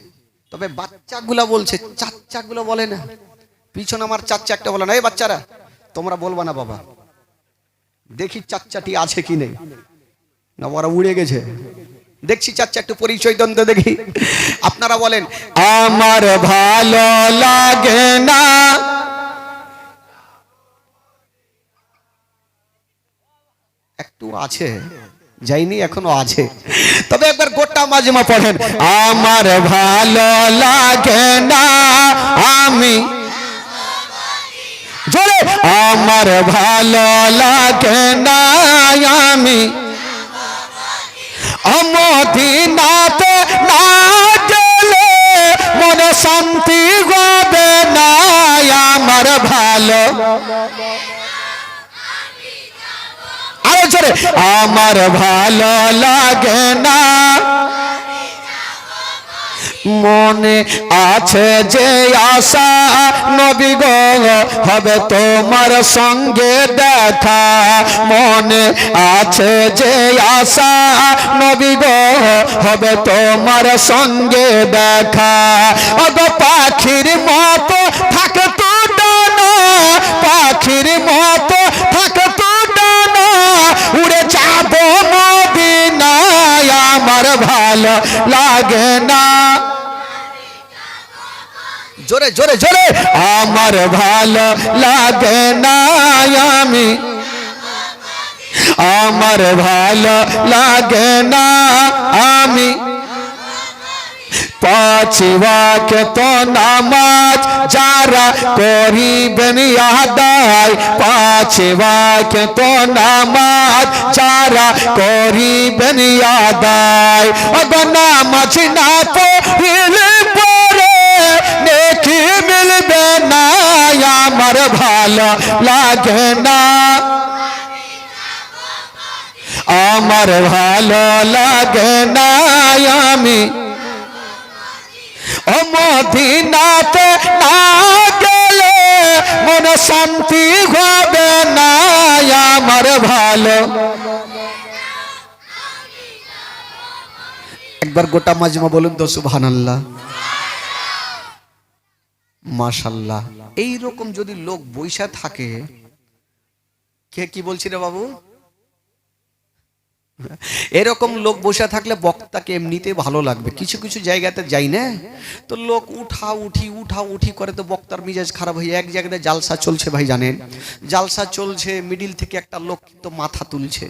Speaker 1: তবে বাচ্চাগুলা বলছে, চাচ্চাগুলো বলে না। পিছনে আমার চাচ্চা একটা বলে না, এই বাচ্চারা তোমরা বলবা না বাবা,
Speaker 2: দেখি চাচাটি আছে কি নেই, না ওরা উড়ে গেছে। দেখছি চাচা একটু পরিচয় দেন তো দেখি। আপনারা বলেন
Speaker 1: আমার ভালো লাগে না,
Speaker 2: একটু আছে, যাইনি এখনো আছে, তবে একবার গোটা মাজমা পড়েন।
Speaker 1: আমার ভালো লাগে না, আমি জোরে, আমার ভালো লাগে না, আমি মদিনাতে না গেলে মনে শান্তি হবে না। আমার ভালো, আরো জোরে, আমার ভালো লাগে না, মনে আছে যে আশা নবী গো হবে তোমার সঙ্গে দেখা, মনে আছে যে আশা নবী গো হবে তোমার সঙ্গে দেখা। ওগো পাখির মতো থাকতো ডানা, পাখির মতো থাকতো ডানা, উড়ে যাবো মদিনায়। আমার ভালো লাগে না,
Speaker 2: জোরে জোরে জোরে,
Speaker 1: আমার ভালো লাগে না, আমি আমার ভালো লাগে না, আমি পাঁচ ওয়াক্ত নামাজ যারা করিবেন আদায়, পাঁচ ওয়াক্ত নামাজ যারা করিবেন আদায়, ওগো নামাজ না পড়িলে পরে নেকি মিলবে না। আমার ভালো লাগে না, আমার ভালো লাগে না, আমি মদিনাতে না গেলে মনে শান্তি হবে না। আমার ভালো,
Speaker 2: একবার গোটা মাজমা বলুন তো সুবহানাল্লাহ, মাশাআল্লাহ। এইরকম যদি লোক বৈশা থাকে, কে কি বলছি রে বাবু, এরকম লোক বসে থাকলে বক্তাকে এমনিতে ভালো লাগবে। কিছু কিছু জায়গাতে যাই না তো লোক উঠা উঠি করে, তো বক্তার মিজাজ খারাপ হয়ে। এক জায়গাতে জালসা চলছে ভাই, জানেন জালসা চলছে, মিডিল থেকে একটা লোক তো মাথা তুলছে,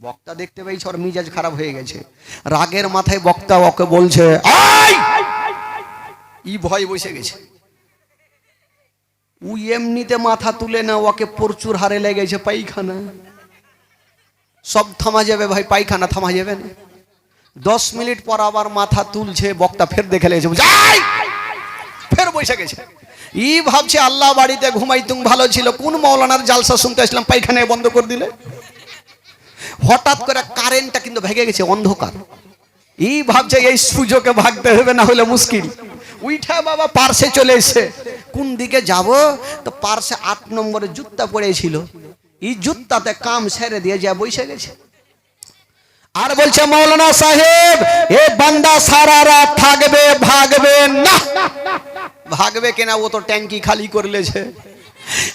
Speaker 2: বক্তা দেখতে পাইছে ওর মিজাজ খারাপ হয়ে গেছে, রাগের মাথায় বক্তা ওকে বলছে আই, ই ভয় বসে গেছে। ও এমনিতে মাথা তুলে না, ওকে প্রচুর হারে লেগেছে পায়খানা। সব থামা যাবে ভাই, পায়খানা থামা যাবে না। 10 মিনিট পর আবার মাথা তুলছে, বক্তা ফের দেখে লেগেছে, ফের বসে গেছে। ই ভাবছে আল্লাহ বাড়িতে ঘুমাইতুম ভালো ছিল, কোন মাওলানার জালসা শুনতে আসলাম, পায়খানায় বন্ধ করে দিলে। হঠাৎ করে কারেন্টটা কিন্তু ভেঙে গেছে, অন্ধকার। ই ভাবছে এই সুযোগে ভাগতে হবে, না হলে মুশকিল। উইঠা বাবা পার্সে চলে এসে, কোন দিকে যাব, তো পার্সে 8 নম্বরের জুতা পড়েছিল, এই জুতাতে কাম ছেড়ে দিয়ে যা বসে গেছে। আর বলছে মৌলানা সাহেব এ বান্দা সারা রাত থাকবে, ভাগবে না। ভাগবে কিনা, ও তো ট্যাঙ্কি খালি করলেছে।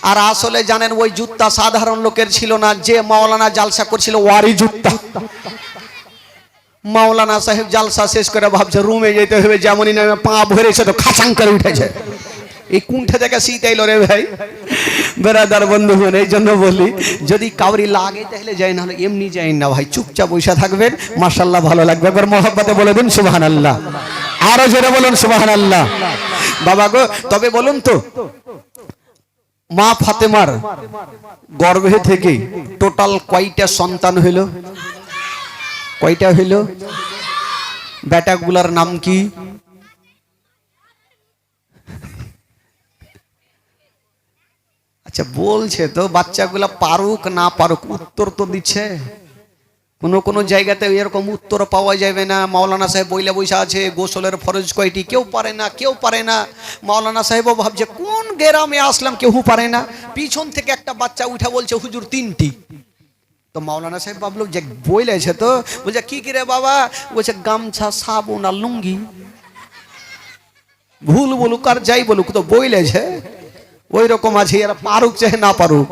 Speaker 2: আর আসলে জানেন ওই জুতা সাধারণ লোকের ছিল না, যে মাওলানা জালসা করছিল ওয়ারি জুতা। মাওলানা সাহেব জালসা শেষ করে ভাবছে রুমে যেতে হবে, যেমনই নামে পা ভরেছে তো খাচাং করে উঠেছে। এই কুণ্ঠে থেকে শীত এলো রে ভাই, বেরাদার বন্ধুগণ। এই জন্য বলি যদি কাউরি লাগে তাহলে যাই, না হলে এমনি যাই না ভাই, চুপচাপ বসে থাকবেন, মাশাআল্লাহ ভালো লাগবে। একবার মহব্বতে বলে দিন সুবহানাল্লাহ, আরো জোরে বলুন সুবহানাল্লাহ। বাবা গো, তবে বলুন তো মা ফাতেমার গর্ভে থেকে টোটাল কয়টা সন্তান হইল? কয়টা হইল? বেটাগুলার নাম কি? আচ্ছা বলছে তো, বাচ্চাগুলা পারুক না পারুক উত্তর তো দিচ্ছে। কোন জায়গাতে এরকম উত্তর পাওয়া যাবে না। মাওলানা সাহেব বইলা বৈশা আছে গোসলের ফরজ কয়টি, কেউ পারে না, কেউ পারে না। মাওলানা সাহেবও ভাবছে কোন গ্রামে আসলাম, কেউ পারে না। পিছন থেকে একটা বাচ্চা উঠা বলছে হুজুর 3টি। তো মাওলানা সাহেব ভাবলো যে বইলেছে, তো বলছে কি রে বাবা? বলছে গামছা, সাবুন আর লুঙ্গি। ভুল বলুক আর যাই বলুক, তো বইলেছে। ওই রকম আছে, এরা পারুক চাহে না পারুক।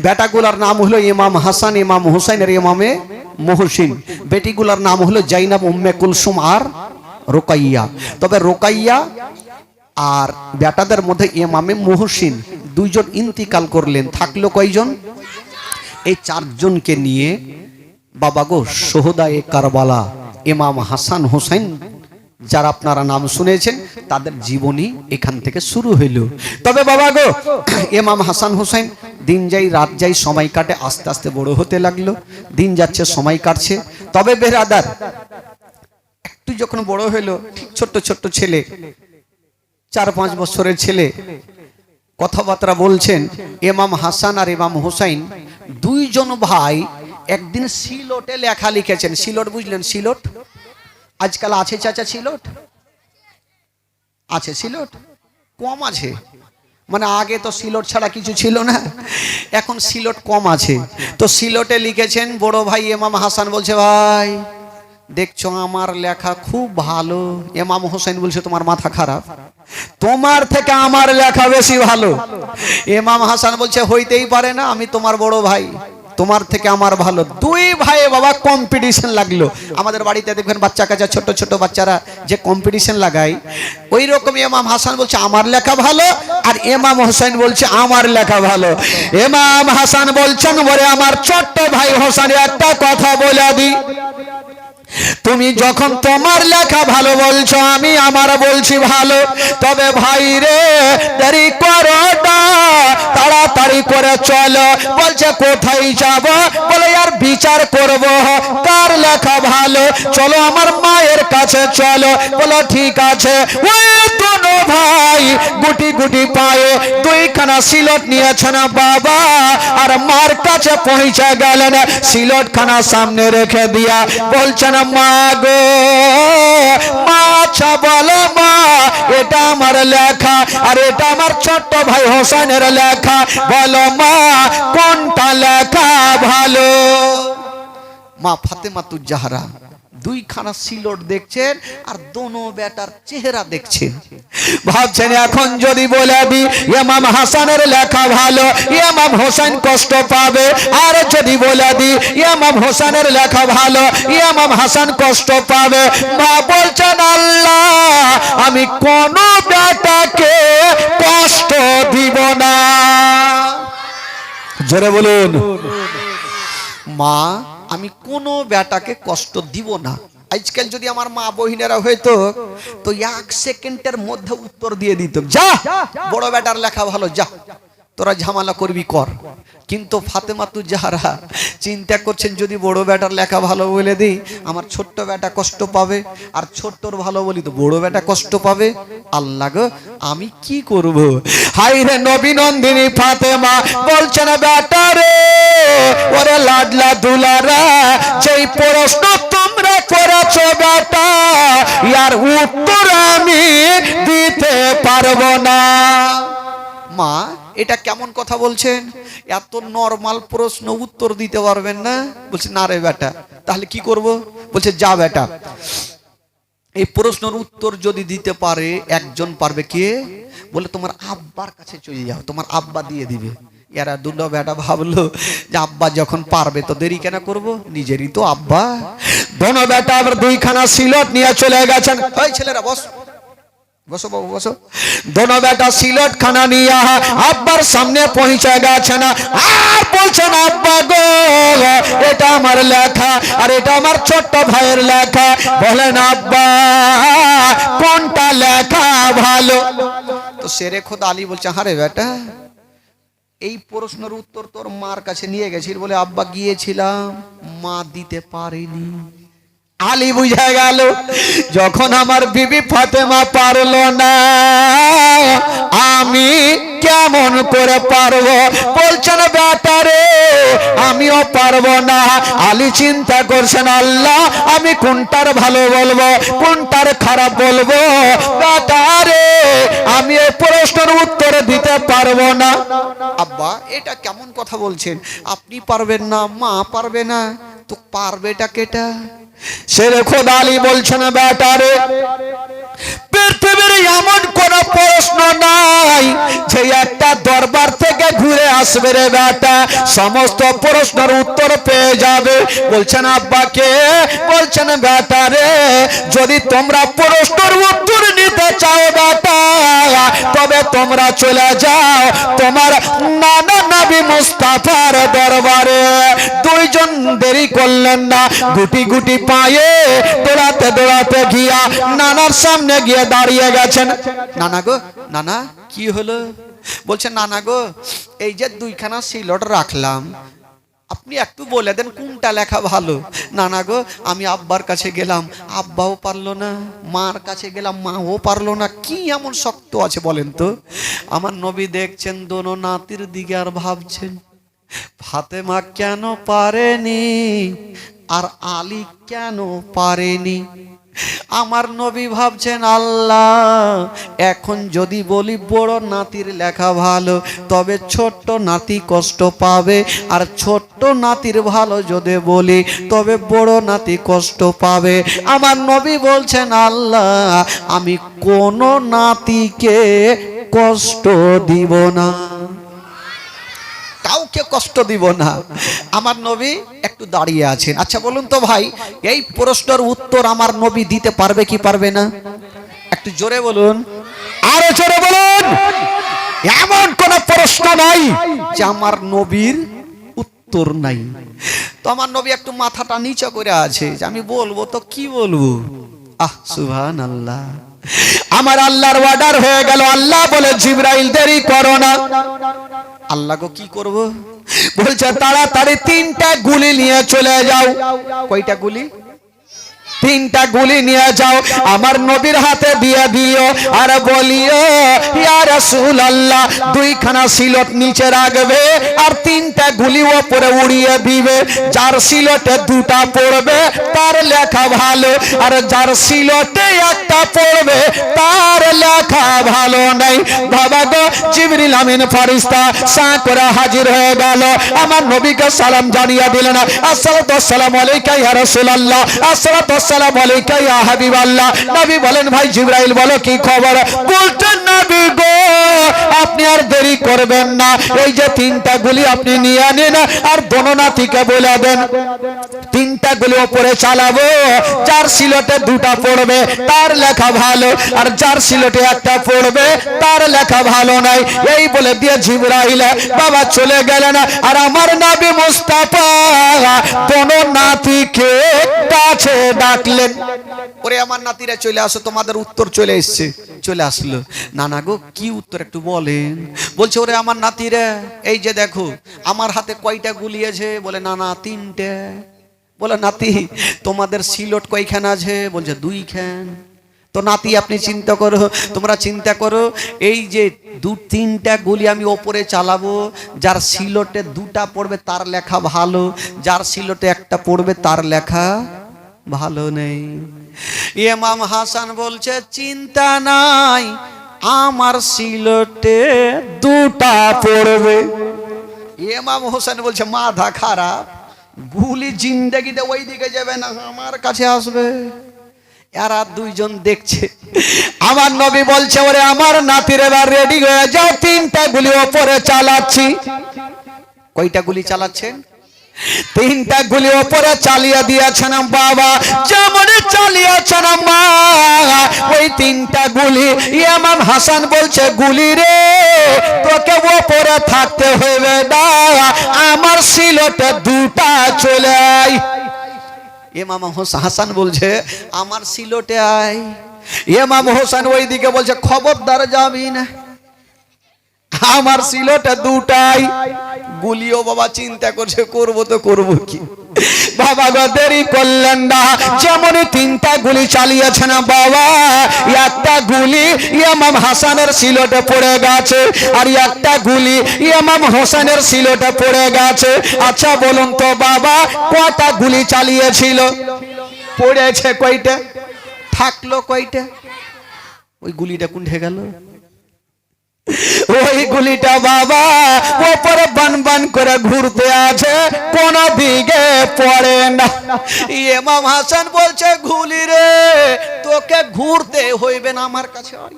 Speaker 2: বেটাগুলার নাম হলো ইমাম হাসান, ইমাম হুসাইনের ইমামে মুহসিন। বেটিগুলার নাম হলো জাইনাব, উম্মে কুলসুম আর রোকাইয়া। তবে রোকাইয়া আর বেটাদের মধ্যে ইমামে মুহসিন দুইজন ইন্তিকাল করলেন, থাকলো কয়জন? এই চারজনকে নিয়ে বাবা গো শোহদায়ে কারবালা ইমাম হাসান হুসাইন যারা আপনারা নাম শুনেছেন তাদের জীবনী এখান থেকে শুরু হইল। তবে বাবা গো ইমাম হাসান হুসাইন দিন যাই রাত যাই সময় কাটে, আস্তে আস্তে বড় হতে লাগলো, দিন যাচ্ছে সময় কাটছে। তবে বেরাদার একটু যখন বড় হইলো, ঠিক ছোট্ট ছোট্ট ছেলে, 4-5 বছরের ছেলে, কথাবার্তা বলছেন। ইমাম হাসান আর ইমাম হুসাইন দুইজন ভাই একদিন সিলটে লেখা লিখেছেন। সিলট বুঝলেন? সিলট আজকাল আছে চাচা? সিলট আছে? সিলট কম আছে, মানে আগে তো সিলট ছাড়া কিছু ছিল না, এখন সিলট কম আছে। তো সিলটে লিখেছেন। বড় ভাই ইমাম হাসান বলছে, ভাই দেখছো আমার লেখা খুব ভালো। ইমাম হোসেন বলছে, তোমার মাথা খারাপ, তোমার থেকে আমার লেখা বেশি ভালো। ইমাম হাসান বলছে, হইতেই পারে না, আমি তোমার বড় ভাই, তোমার থেকে আমার ভালো। দুই ভাই বাবা কম্পিটিশন লাগলো। আমাদের বাড়িতে দেখবেন বাচ্চা কাচ্চা ছোট ছোট বাচ্চারা যে কম্পিটিশন লাগায়, ওই রকম ইমাম হাসান বলছে আমার লেখা ভালো, আর ইমাম হোসেন বলছে আমার লেখা ভালো। ইমাম হাসান বলছেন, বলে আমার ছোট্ট ভাই হোসেন একটা কথা বলে দি, তুমি যখন তোমার লেখা ভালো বলছো, আমি আমার বলছি ভালো, তবে ভাই রে দেরি করো না, তাড়াতাড়ি করে চলো। বলছে কোথায় যাব? বলে আর বিচার করব কার লেখা ভালো, চলো আমার মায়ের কাছে চলো। বলো ঠিক আছে। ওই দুনো ভাই গুটি গুটি পায়ে দুইখানা সিলট নিয়েছেন বাবা, আর মার কাছে পৌঁছে গেলেন। সিলট খানা সামনে রেখে দিয়া বলছেন, মা গো মা, আচ্ছা বলো মা, এটা আমার লেখা আর এটা আমার ছোট্ট ভাই হোসেনের লেখা, বলো মা কোনটা লেখা ভালো? মা ফাতেমাতুজ জাহরা দুইখানা সিলট দেখছেন আর দোনো বেটার চেহারা দেখছেন। ভাবছেন এখন যদি বলে দি ইমাম হাসানের লেখা ভালো, ইমাম হোসেন কষ্ট পাবে, আর যদি বলে দি ইমাম হোসেনের লেখা ভালো, ইমাম হাসান কষ্ট পাবে। মা বলছেন, আল্লাহ আমি কোন বেটাকে কষ্ট দিব না। জোরে বলুন, মা আমি কোনো বেটাকে কষ্ট দিব না। আজকাল যদি আমার মা বহিনেরা হইতো তো 1 সেকেন্ডের মধ্যে উত্তর দিয়ে দিত, যা বড় বেটার লেখা ভালো, যা তোরা ঝামেলা করবি কর। কিন্তু ফাতেমাতুজ জাহরা চিন্তা করছেন, যদি বড় বেটার লেখা ভালো বলে দিই আমার ছোট্ট বেটা কষ্ট পাবে, আর ছোট্টর ভালো বলি তো বড় বেটা কষ্ট পাবে। আল্লাহ গো আমি কি করব? হাই রে নবী নন্দিনী ফাতেমা বলছেন, বেটা রে ওরে লাডলা দুলারা, যেই প্রশ্ন তোমরা করেছো বেটা, ইয়ার উত্তর আমি দিতে পারবো না। মা এটা কেমন কথা বলছেন? এত নরমাল প্রশ্ন উত্তর দিতে পারবেন না? বলছে না রে বেটা, তাহলে কি করব? বলছে যা বেটা, এই প্রশ্নের উত্তর যদি দিতে পারে একজন পারবে, কে? বলে তোমার আব্বার কাছে চলে যাও, তোমার আব্বা দিয়ে দিবে। এরা দুটো বেটা ভাবলো যে আব্বা যখন পারবে তো দেরি কেন করব, নিজেরই তো আব্বা। দোনো বেটা আবার দুইখানা সিলট নিয়ে চলে গেছেন। ওই ছেলেরা বস, বসো বাবু বসো। দোনো বেটা সিলট খানা নিয়ে আব্বার সামনে পৌঁছে গেছেন, আর বলছেন, আব্বা গো এটা আমার লেখা আর এটা আমার ছোট্ট ভাইয়ের লেখা, বলেন আব্বা কোনটা লেখা ভালো? তো শেরে খোদা আলী বলছে, আরে বেটা এই প্রশ্নের উত্তর তোর মার কাছে নিয়ে গেছিল বলে আব্বা গিয়েছিলাম, মা দিতে পারেনি। আলী বুঝা গেল যখন আমার বিবি ফাতেমা পারলো না, আমি কেমন করে পারবো? বলছেন বেটা রে আমিও পারবো না। আলী চিন্তা করছেন, আল্লাহ আমি কোনটার ভালো বলবো কোনটার খারাপ বলবো? বেটা রে আমি এই প্রশ্নের উত্তর দিতে পারবো না। আব্বা এটা কেমন কথা বলছেন? আপনি পারবেন না, মা পারবে না, তো পারবেটা কেটা? শেরে খোদা আলী বলছেন, বেটা রে পৃথিবীর এমন কোন প্রশ্ন নাই যে
Speaker 1: একটা দরবার থেকে ঘুরে আসবে রে বেটা, সমস্ত প্রশ্নের উত্তর পেয়ে যাবে। বলছেন আব্বাকে, বলছেন বেটা রে, যদি তোমরা প্রশ্নের উত্তর নিতে চাও বেটা, তবে তোমরা চলে যাও তোমার নানা নবী মুস্তাফার দরবারে। দুইজন দেরি করলেন না, গুটি গুটি পায়ে দৌড়াতে দৌড়াতে গিয়া নানার সামনে গিয়ে দাঁড়িয়ে গেছেন। নানা গো, নানা কি হলো? বলছে নানা গো, এই যে দুইখানা সিলট রাখলাম, আপনি একটু বলে দেন কোনটা লেখা ভালো। নানা গো, আমি আব্বার কাছে গেলাম, আব্বাও পারলো না, মার কাছে গেলাম, মাও পারলো না, কি এমন শক্ত আছে বলেন তো? আমার নবী দেখছেন দোনো নাতির দিকে আর ভাবছেন, ফাতেমা কেন পারেনি আর আলী কেন পারেনি। আমার নবী ভাবছেন, আল্লাহ এখন যদি বলি বড় নাতির লেখা ভালো, তবে ছোট্ট নাতি কষ্ট পাবে, আর ছোট্ট নাতির ভালো যদি বলি তবে বড় নাতি কষ্ট পাবে। আমার নবী বলছেন, আল্লাহ আমি কোন নাতিকে কষ্ট দিব না, কাউকে কষ্ট দিব না। আমার নবী একটু দাঁড়িয়ে আছেন। আচ্ছা বলুন তো ভাই, এই প্রশ্নের উত্তর আমার নবী দিতে পারবে কি পারবে না? একটু জোরে বলুন, আরো জোরে বলুন। এমন কোন প্রশ্ন নাই যে আমার নবীর উত্তর নাই। তো আমার নবী একটু মাথাটা নিচে করে আছে যে আমি বলবো তো কি বলবো। আহ সুবহানাল্লাহ, আমার আল্লাহর অর্ডার হয়ে গেল। আল্লাহ বলে, জিবরাইল দেরি করো না। আল্লাহ গো কি করব? বলছে তাড়াতাড়ি 3টা গুলি নিয়ে চলে যাও। কয়টা গুলি? 3টা গুলি নিয়ে যাও, আমার নবীর হাতে দিয়ে দিও, আর বলিও ইয়া রাসূলুল্লাহ, 2খানা সিলট নিচে রাখবে আর 3টা গুলি উপরে উড়িয়ে দিবে। যার সিলটে 2টা পড়বে তার লেখা ভালো, আর যার সিলটে 1টা পড়বে তার লেখা ভালো নাই। বাবা গো, জিবরিল আমিন ফেরেশতা সা করে হাজির হয়ে গেল। আমার নবীকে সালাম জানিয়ে দিলেন, আসসালাতু ওয়াসসালামু আলাইকা ইয়া রাসূলুল্লাহ, আসসালাতু ওয়াসসালামু আলাইকা ইয়া হাবিবাল্লাহ। নবী বলেন, ভাই জিবরাইল বলো কি খবর? বলছেন নবী গো, আপনি আর দেরি করবেন না, এই যে 3টা গুলি আপনি নিয়ে নিন, আর দোনো নাতিকে বলে দেন 3টা গুলি উপরে চালাবো, যার সিলটে 2টা পড়বে তার লেখা ভালো, আর যার সিলটে 1টা পড়বে তার লেখা ভালো নাই। এই বলে দিয়ে জিবরাইল বাবা চলে গেলেন, আর আমার নবী মুস্তাফা দোনো নাতিকে কাছে ডাকলেন। ওরে আমার নাতিরা চলে আসো, তোমাদের উত্তর চলে এসছে। চলে আসলো। নানা গো কি উত্তর একটু বলেন? বলছে, ওরে আমার নাতিরা, এই যে দেখো আমার হাতে কয়টা গুলি আছে? বলে নানা 3টে। বলে নাতি তোমাদের সিলট কয়খান আছে? বলছে 2খান। তো নাতি আপনি চিন্তা করো, তোমরা চিন্তা করো, এই যে 2-3টা গুলি আমি ওপরে চালাবো, যার সিলটে 2টা পড়বে তার লেখা ভালো, যার সিলটে 1টা পড়বে তার লেখা ভালো নেই। ইমাম হাসান বলছে, চিন্তা নাই, আমার সিলটে 2টা পড়বে। ইমাম হোসেন বলছে, মাথা খারাপ, গুলি জিন্দেগিতে ওই দিকে যাবে না, আমার কাছে আসবে। এরা 2জন দেখছে। আমার নবী বলছে, ওরে আমার নাতির এবার রেডি হয়ে যাও, 3টা গুলি ওপরে চালাচ্ছি। কয়টা গুলি চালাচ্ছেন? 3টা গুলি ওপরে চালিয়ে দিয়েছেন বাবা, যেমন চালিয়েছেন মা, ওই 3টা গুলি। ইমাম হাসান বলছে, গুলি রে তোকে ওপরে থাকতে হবে না, আমার সিলটে 2টা চলে আয়। ইমাম হাসান বলছে, আমার সিলটে আয়। ইমাম হোসেন ওইদিকে বলছে, খবরদার যাবি না, আমার সিলটে 2টাই। গুলিও বাবা চিন্তা করছে, করবো তো করবো কি। বাবা গো দেরি করলেন না, যেমন 3টা গুলি চালিয়েছেন বাবা, 1টা গুলি ইমাম হাসানের সিলটে পড়ে গেছে, আর 1টা গুলি ইমাম হোসেনের সিলটে পড়ে গেছে। আচ্ছা বলুন তো বাবা, কয়টা গুলি চালিয়েছিল? পড়েছে কয়টা, থাকলো কয়টা? ওই গুলিটা কোনঠে গেল? ওই গুলিটা বাবা ওপরে বান বান করে ঘুরতে আছে, কোন দিকে পড়ে না। ইমাম হাসান বলছে, গুলি রে তোকে ঘুরতে হইবে না, আমার কাছে আয়।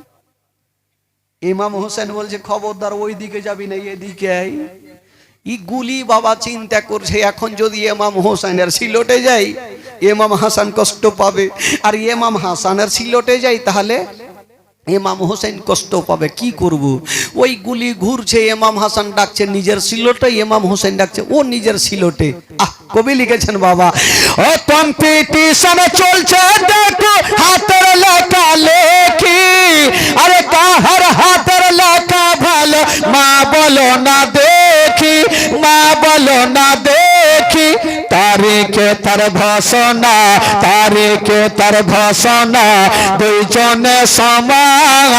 Speaker 2: ইমাম হোসেন বলছে খবরদার ওই দিকে যাবি না, এদিকে আয়। ই গুলি বাবা চিন্তা করছে, এখন যদি ইমাম হোসেনের সিলটে যাই ইমাম হাসান কষ্ট পাবে, আর ইমাম হাসানের সিলটে যাই তাহলে ইমাম হোসেন কষ্ট পাবে, কি করব? ওই গুলি ঘুরছে, ইমাম হাসান ডাকছে নিজের সিলটে, ইমাম হোসেন ডাকছে ও নিজের সিলটে। কবি লিখেছেন বাবা,
Speaker 1: ও কম্পিটিশন চলছে দেখো হাতের লেখা লেখি, আরে কাহার হাতের লেখা ভালো মা বলো না দেখি, মা বলো না দেখি, তারিখে তার ভাষণা, তারিখে তার ভাষণা, দুইজনে সমান,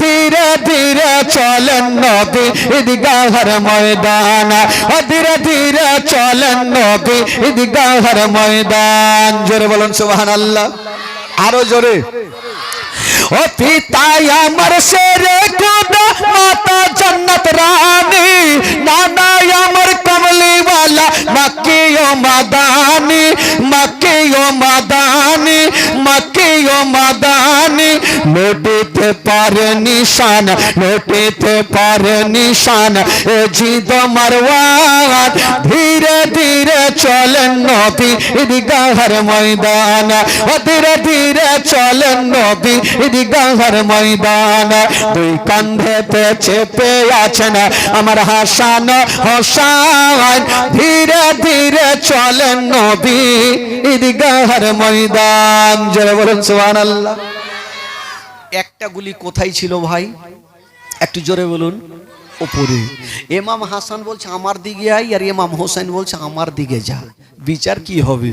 Speaker 1: ধীরে ধীরে চলেন নবী ঈদগাহের ময়দান, ধীরে ধীরে চলেন নবী ঈদগাহের ময়দান। জোরে বলুন সুবহানাল্লাহ, আরো জোরে। ও পিতাই আমার শেরে খুদা, মাতা জান্নাত রানী, নানা আমার কমলিওয়ালা মক্কি ও মাদানি, মক্কি ও মাদানি, মক্কি ও মাদানি, লুটিতে পারে নিশান, লুটিতে পারে নিশান এ জিদ মারওয়ান, ধীরে ধীরে চলেন নবী ঈদগাহের ময়দান, ধীরে ধীরে চলেন নবী ঈদগাহের ময়দান। দুই কাঁধেতে চেপে আছেন আমার হাসান হোসেন, ধীরে ধীরে চলেন নবী ঈদগাহের ময়দান। জোরে বলুন সুবহানাল্লাহ।
Speaker 2: একটা গুলি কোথায় ছিল ভাই? একটু জোরে বলুন। উপরে। ইমাম হাসান বলছে আমার দিকে আই, আর ইমাম হোসেন বলছে আমার দিকে যা। বিচার কি হবে?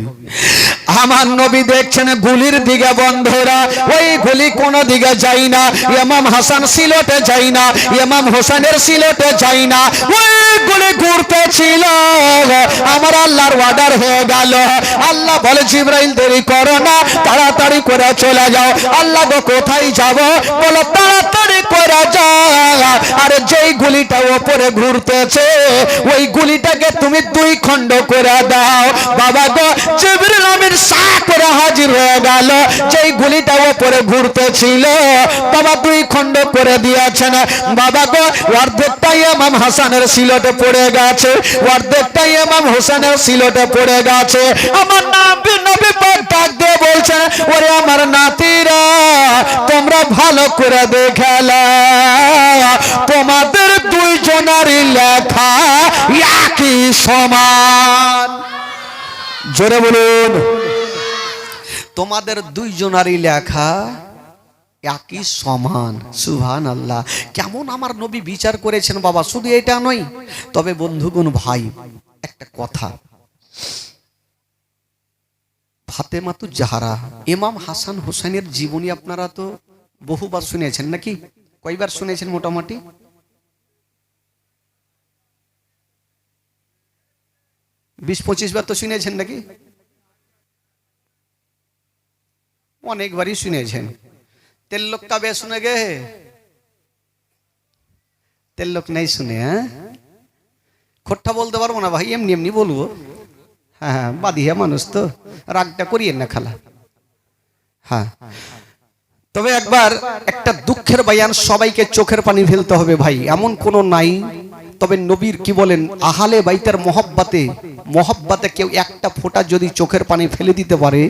Speaker 1: আমার নবী দেখছেন গুলির দিকে বন্ধুরা, ওই গুলি কোন দিকে যাই না, ইমাম হাসান সিলটে যাই না, ইমাম হোসেনের সিলটে যাই না, ওই গুলি ঘুরতে ছিল। আমার আল্লাহর অর্ডার হয়ে গেল, আল্লাহ বলে জিবরাইল দেরি করো না, তাড়াতাড়ি করে চলে যাও। আল্লাহ গো কোথায় যাব? বলো তাড়াতাড়ি করে যাও। আর যেই গুলিটা ওপরে ঘুরতেছে ওই গুলিটাকে তুমি দুই খণ্ড করে দাও। বাবা গো জিবরিল আমিন সাহ করে হাজির হয়ে গেল, যেই গুলিটা ওপরে ঘুরতেছিল বাবা দুই খণ্ড করে দিয়েছেন। বাবা গো অর্ধেকটা ইমাম হাসানের সিলটে পড়ে গেছে, অর্ধেকটা ইমাম হোসেনের সিলটে পড়ে গেছে। আমার নবী পাক ডাক দিয়ে বলছেন, ওরে আমার নাতিরা তোমরা ভালো করে দেখলা, তোমাদের দুইজনারই লেখা একই সমান। জোরে বলুন।
Speaker 2: তোমাদের দুইজনারই লেখা একই সমান। সুবহানাল্লাহ। কেমন আমার নবী বিচার করেছেন বাবা, শুধু এটা নয়। তবে বন্ধুগণ ভাই একটা কথা, ফাতেমাতুজ জাহরা ইমাম হাসান হোসেনের জীবনী আপনারা তো বহুবার শুনেছেন নাকি? কয়বার শুনেছেন মোটামুটি? বিশ 25 বার তো শুনেছেন নাকি? অনেকবারই শুনেছেন। তেল লোক কবে শুনে গে? তেল লোক নাই শুনে। হ্যাঁ, খোট্টা বলতে পারবো না ভাই, এমনি এমনি বলবো। হ্যাঁ, বাদিয়া মানুষ তো, রাগটা করিয়েন না খালা। হ্যাঁ, তবে একবার একটা দুঃখের বয়ান, সবাইকে চোখের পানি ফেলতে হবে ভাই, এমন কোনো নাই। তবে নবীর কি বলেন, আহলে বাইতের মহব্বতে কেউ একটা ফোঁটা যদি চোখের পানি ফেলে দিতে পারে